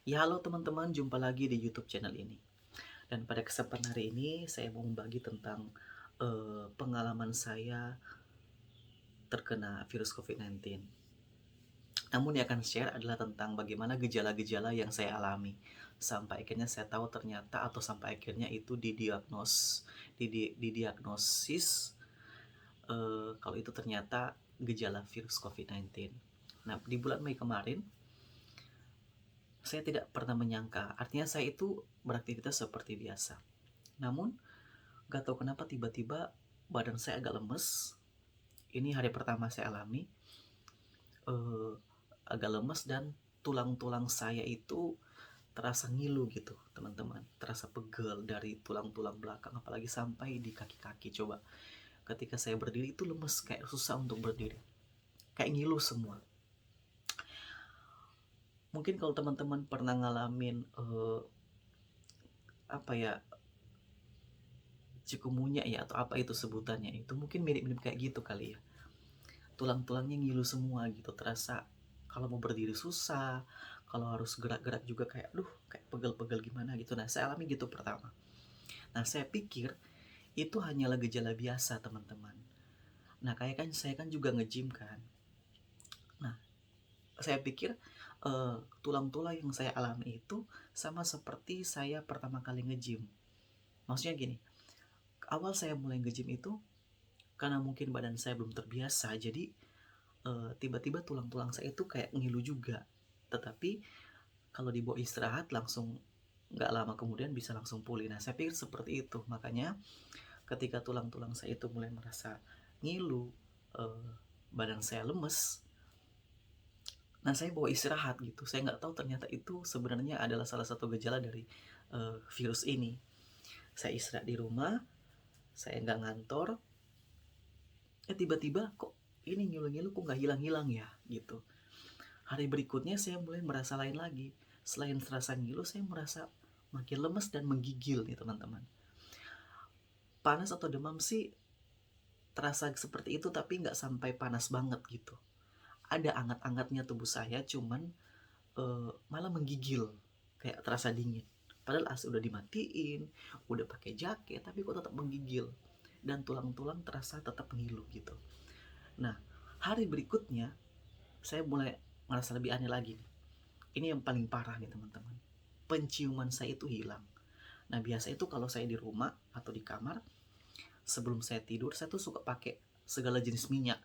Ya halo teman-teman, jumpa lagi di YouTube channel ini. Dan pada kesempatan hari ini saya mau membagi tentang pengalaman saya terkena virus COVID-19. Namun yang akan share adalah tentang bagaimana gejala-gejala yang saya alami sampai akhirnya saya tahu ternyata atau sampai akhirnya itu didiagnosis kalau itu ternyata gejala virus COVID-19. Nah, di bulan Mei kemarin saya tidak pernah menyangka, artinya saya itu beraktivitas seperti biasa. Namun, gak tahu kenapa tiba-tiba badan saya agak lemes. Ini hari pertama saya alami. eh, Agak lemes dan tulang-tulang saya itu terasa ngilu gitu, teman-teman. Terasa pegel dari tulang-tulang belakang, apalagi sampai di kaki-kaki. Coba, ketika saya berdiri itu lemes, kayak susah untuk berdiri. Kayak ngilu semua. Mungkin kalau teman-teman pernah ngalamin apa ya, cikungunya ya atau apa itu sebutannya, itu mungkin mirip-mirip kayak gitu kali ya. Tulang-tulangnya ngilu semua gitu, terasa kalau mau berdiri susah, kalau harus gerak-gerak juga kayak aduh, kayak pegel-pegel gimana gitu. Nah, saya alami gitu pertama. Nah, saya pikir itu hanyalah gejala biasa, teman-teman. Nah, kayak kan saya kan juga nge-gym kan. Nah, saya pikir tulang-tulang yang saya alami itu sama seperti saya pertama kali nge-gym. Maksudnya gini, awal saya mulai nge-gym itu karena mungkin badan saya belum terbiasa, jadi tiba-tiba tulang-tulang saya itu kayak ngilu juga. Tetapi kalau dibawa istirahat langsung nggak lama kemudian bisa langsung pulih. Nah, saya pikir seperti itu. Makanya ketika tulang-tulang saya itu mulai merasa ngilu, eh, badan saya lemes, nah saya bawa istirahat gitu. Saya nggak tahu ternyata itu sebenarnya adalah salah satu gejala dari virus ini. Saya istirahat di rumah, saya nggak ngantor, tiba-tiba kok ini ngilu-ngilu kok nggak hilang-hilang ya gitu. Hari berikutnya saya mulai merasa lain lagi. Selain terasa ngilu, saya merasa makin lemes dan menggigil nih teman-teman. Panas atau demam sih terasa seperti itu, tapi nggak sampai panas banget gitu. Ada anget-angetnya tubuh saya, cuman malah menggigil, kayak terasa dingin. Padahal AC udah dimatiin, udah pakai jaket, tapi kok tetap menggigil. Dan tulang-tulang terasa tetap ngilu gitu. Nah, hari berikutnya saya mulai merasa lebih aneh lagi nih. Ini yang paling parah nih teman-teman. Penciuman saya itu hilang. Nah, biasa itu kalau saya di rumah atau di kamar, sebelum saya tidur saya tuh suka pakai segala jenis minyak.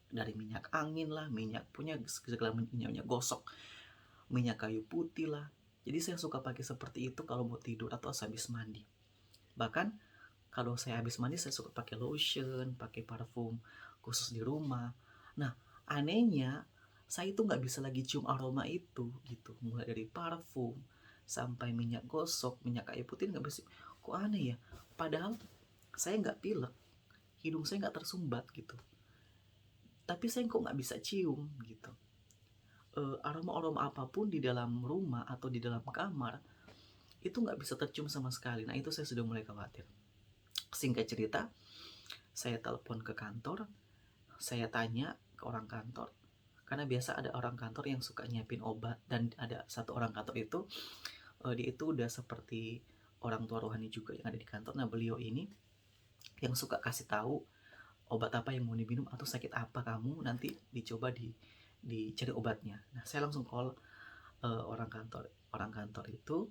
Dari minyak angin lah, minyak punya segala minyak gosok, minyak kayu putih lah. Jadi saya suka pakai seperti itu kalau mau tidur atau habis mandi. Bahkan kalau saya habis mandi saya suka pakai lotion, pakai parfum khusus di rumah. Nah, anehnya saya itu nggak bisa lagi cium aroma itu gitu. Mulai dari parfum sampai minyak gosok, minyak kayu putih nggak bisa. Kok aneh ya? Padahal saya nggak pilek, hidung saya nggak tersumbat gitu. Tapi saya kok nggak bisa cium gitu. Aroma-aroma apapun di dalam rumah atau di dalam kamar itu nggak bisa tercium sama sekali. Nah, itu saya sudah mulai khawatir. Singkat cerita, saya telepon ke kantor, saya tanya ke orang kantor, karena biasa ada orang kantor yang suka nyiapin obat, dan ada satu orang kantor itu dia itu udah seperti orang tua rohani juga yang ada di kantor. Nah, beliau ini yang suka kasih tahu obat apa yang mau diminum atau sakit apa kamu, nanti dicoba dicari obatnya. Nah, saya langsung call orang kantor itu,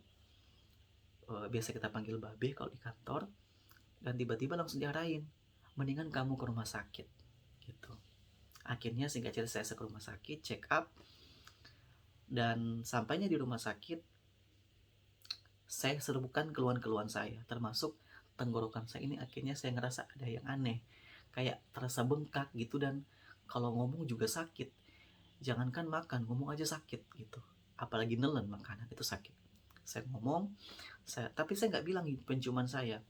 biasa kita panggil babe kalau di kantor, dan tiba-tiba langsung diarahin, mendingan kamu ke rumah sakit gitu. Akhirnya singkat cerita saya ke rumah sakit, check up, dan sampainya di rumah sakit saya serbukan keluhan-keluhan saya, termasuk tenggorokan saya ini. Akhirnya saya ngerasa ada yang aneh, kayak terasa bengkak gitu, dan kalau ngomong juga sakit. Jangankan makan, ngomong aja sakit gitu, apalagi nelen makanan itu sakit. Saya ngomong, tapi saya nggak bilang penciuman saya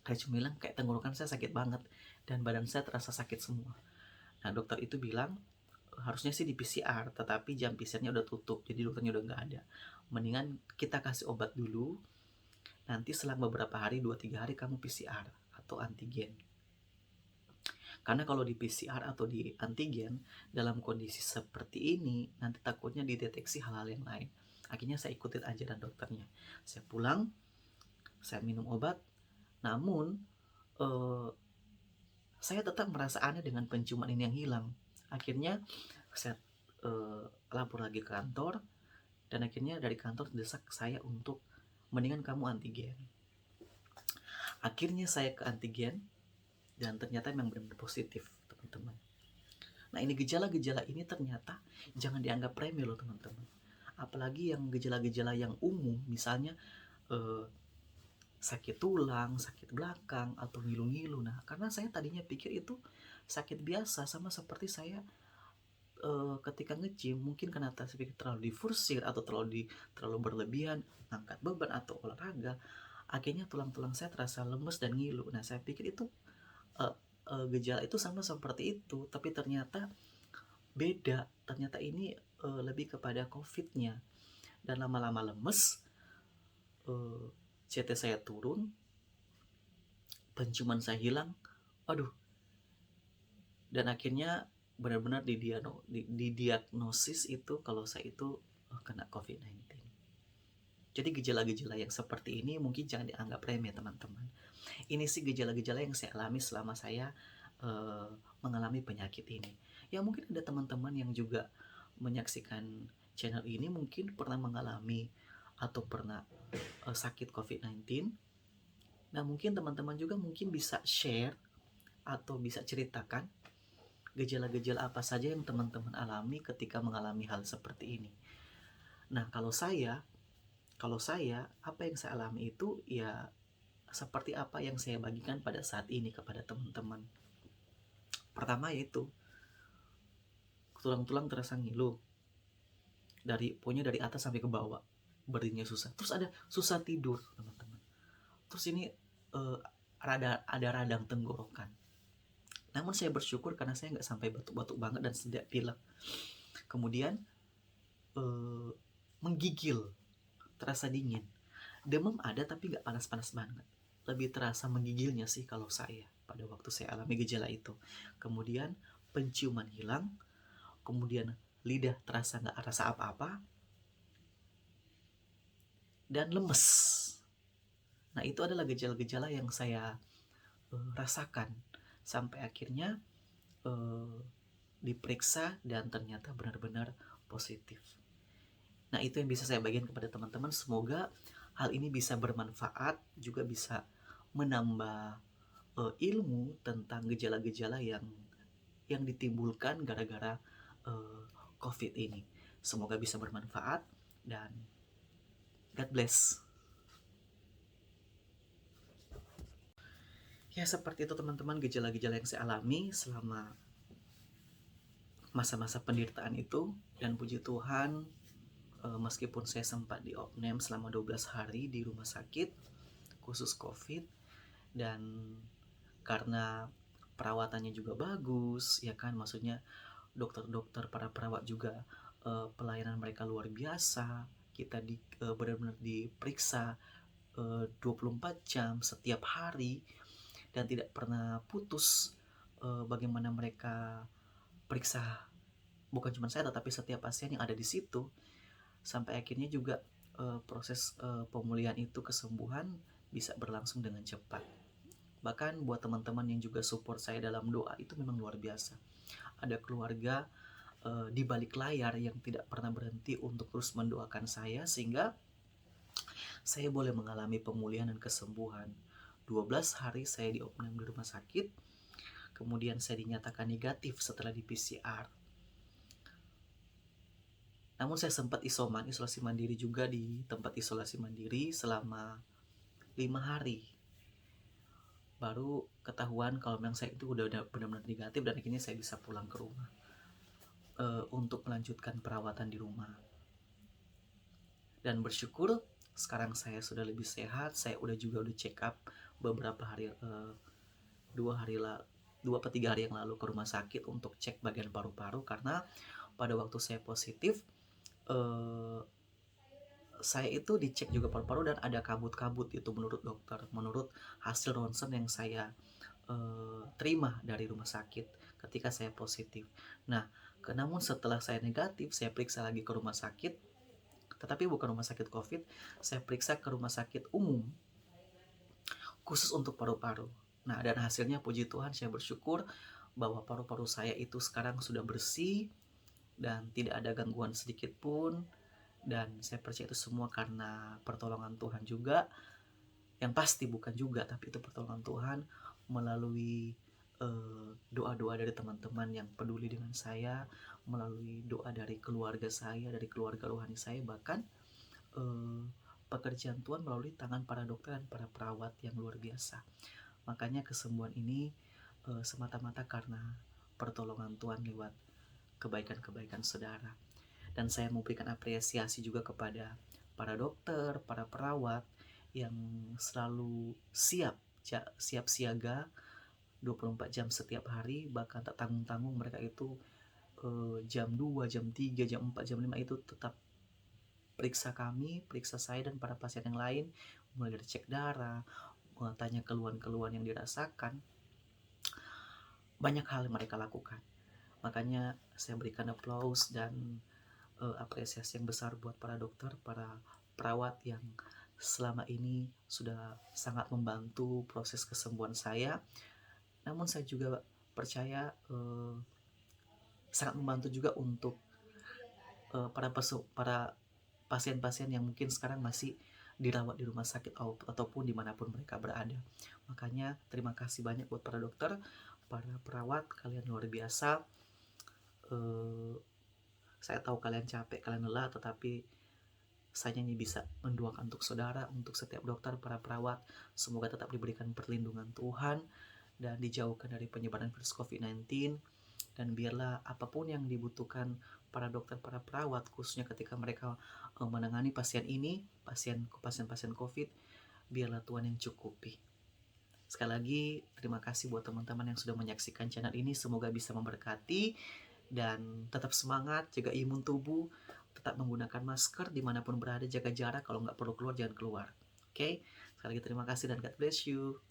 cuma bilang kayak tenggorokan saya sakit banget dan badan saya terasa sakit semua. Nah, dokter itu bilang harusnya sih di PCR, tetapi jam PCR-nya udah tutup, jadi dokternya udah nggak ada. Mendingan kita kasih obat dulu, nanti selang beberapa hari, 2-3 hari kamu PCR atau antigen. Karena kalau di PCR atau di antigen dalam kondisi seperti ini, nanti takutnya dideteksi hal-hal yang lain. Akhirnya saya ikutin ajaran dokternya. Saya pulang, saya minum obat, namun saya tetap merasa aneh dengan penciuman ini yang hilang. Akhirnya saya lapor lagi ke kantor, dan akhirnya dari kantor desak saya untuk mendingan kamu antigen. Akhirnya saya ke antigen dan ternyata memang benar-benar positif, teman-teman. Nah, ini gejala-gejala ini ternyata jangan dianggap remeh loh, teman-teman. Apalagi yang gejala-gejala yang umum, misalnya sakit tulang, sakit belakang, atau ngilu-ngilu. Nah, karena saya tadinya pikir itu sakit biasa, sama seperti saya ketika nge-gym, mungkin karena saya pikir terlalu diforsir atau terlalu berlebihan angkat beban atau olahraga, akhirnya tulang-tulang saya terasa lemes dan ngilu. Nah, saya pikir itu gejala itu sama seperti itu, tapi ternyata beda. Ternyata ini lebih kepada COVID-nya. Dan lama-lama lemes, CT saya turun, penciuman saya hilang, aduh. Dan akhirnya benar-benar didiagnosis itu kalau saya itu kena COVID-19. Jadi gejala-gejala yang seperti ini mungkin jangan dianggap remeh, teman-teman. Ini sih gejala-gejala yang saya alami selama saya mengalami penyakit ini. Ya mungkin ada teman-teman yang juga menyaksikan channel ini mungkin pernah mengalami atau pernah sakit COVID-19. Nah, mungkin teman-teman juga mungkin bisa share atau bisa ceritakan gejala-gejala apa saja yang teman-teman alami ketika mengalami hal seperti ini. Nah, kalau saya apa yang saya alami itu ya seperti apa yang saya bagikan pada saat ini kepada teman-teman. Pertama yaitu tulang-tulang terasa ngilu, pokoknya dari atas sampai ke bawah, berdirinya susah. Terus ada susah tidur, teman-teman. Terus ini ada radang tenggorokan. Namun saya bersyukur karena saya nggak sampai batuk-batuk banget dan tidak pilek. Kemudian menggigil, terasa dingin. Demam ada tapi nggak panas-panas banget. Lebih terasa menggigilnya sih kalau saya pada waktu saya alami gejala itu. Kemudian penciuman hilang, kemudian lidah terasa nggak rasa apa-apa, dan lemes. Nah, itu adalah gejala-gejala yang saya rasakan sampai akhirnya diperiksa dan ternyata benar-benar positif. Nah, itu yang bisa saya bagikan kepada teman-teman. Semoga hal ini bisa bermanfaat, juga bisa menambah ilmu tentang gejala-gejala yang ditimbulkan gara-gara COVID ini. Semoga bisa bermanfaat dan God bless. Ya, seperti itu teman-teman gejala-gejala yang saya alami selama masa-masa penderitaan itu. Dan puji Tuhan, meskipun saya sempat di opname selama 12 hari di rumah sakit khusus COVID, dan karena perawatannya juga bagus, ya kan, maksudnya dokter-dokter, para perawat juga pelayanan mereka luar biasa. Kita benar-benar diperiksa 24 jam setiap hari dan tidak pernah putus. Bagaimana mereka periksa bukan cuma saya tetapi setiap pasien yang ada di situ, sampai akhirnya juga proses pemulihan itu, kesembuhan bisa berlangsung dengan cepat. Bahkan buat teman-teman yang juga support saya dalam doa itu memang luar biasa. Ada keluarga di balik layar yang tidak pernah berhenti untuk terus mendoakan saya, sehingga saya boleh mengalami pemulihan dan kesembuhan. 12 hari saya diopname di rumah sakit, kemudian saya dinyatakan negatif setelah di PCR. Namun saya sempat isolasi mandiri juga di tempat isolasi mandiri selama 5 hari. Baru ketahuan kalau memang saya itu udah benar-benar negatif, dan akhirnya saya bisa pulang ke rumah untuk melanjutkan perawatan di rumah. Dan bersyukur sekarang saya sudah lebih sehat. Saya udah check up beberapa hari, 2 atau 3 hari yang lalu ke rumah sakit untuk cek bagian paru-paru, karena pada waktu saya positif saya itu dicek juga paru-paru dan ada kabut-kabut itu menurut dokter, menurut hasil ronsen yang saya terima dari rumah sakit ketika saya positif. Nah, namun setelah saya negatif, saya periksa lagi ke rumah sakit, Tetapi bukan rumah sakit COVID, saya periksa ke rumah sakit umum khusus untuk paru-paru. Nah, dan hasilnya puji Tuhan saya bersyukur bahwa paru-paru saya itu sekarang sudah bersih dan tidak ada gangguan sedikit pun, dan saya percaya itu semua karena pertolongan Tuhan juga. Yang pasti bukan juga, tapi itu pertolongan Tuhan melalui doa-doa dari teman-teman yang peduli dengan saya, melalui doa dari keluarga saya, dari keluarga rohani saya, bahkan pekerjaan Tuhan melalui tangan para dokter dan para perawat yang luar biasa. Makanya kesembuhan ini semata-mata karena pertolongan Tuhan lewat kebaikan-kebaikan saudara. Dan saya memberikan apresiasi juga kepada para dokter, para perawat yang selalu siap siaga 24 jam setiap hari, bahkan tak tanggung-tanggung mereka itu jam 2, jam 3, jam 4, jam 5 itu tetap periksa kami, periksa saya dan para pasien yang lain, mulai dari cek darah, tanya keluhan-keluhan yang dirasakan. Banyak hal yang mereka lakukan. Makanya saya berikan aplaus dan apresiasi yang besar buat para dokter, para perawat yang selama ini sudah sangat membantu proses kesembuhan saya. Namun saya juga percaya sangat membantu juga untuk para pasien-pasien yang mungkin sekarang masih dirawat di rumah sakit ataupun dimanapun mereka berada. Makanya terima kasih banyak buat para dokter, para perawat, kalian luar biasa. Saya tahu kalian capek, kalian lelah, tetapi saya hanya bisa mendoakan untuk saudara, untuk setiap dokter, para perawat, semoga tetap diberikan perlindungan Tuhan dan dijauhkan dari penyebaran virus COVID-19. Dan biarlah apapun yang dibutuhkan para dokter, para perawat, khususnya ketika mereka menangani pasien ini, pasien-pasien COVID, biarlah Tuhan yang cukupi. Sekali lagi, terima kasih buat teman-teman yang sudah menyaksikan channel ini. Semoga bisa memberkati dan tetap semangat, jaga imun tubuh, tetap menggunakan masker dimanapun berada, jaga jarak, kalau nggak perlu keluar jangan keluar. Oke, sekali lagi terima kasih dan God bless you.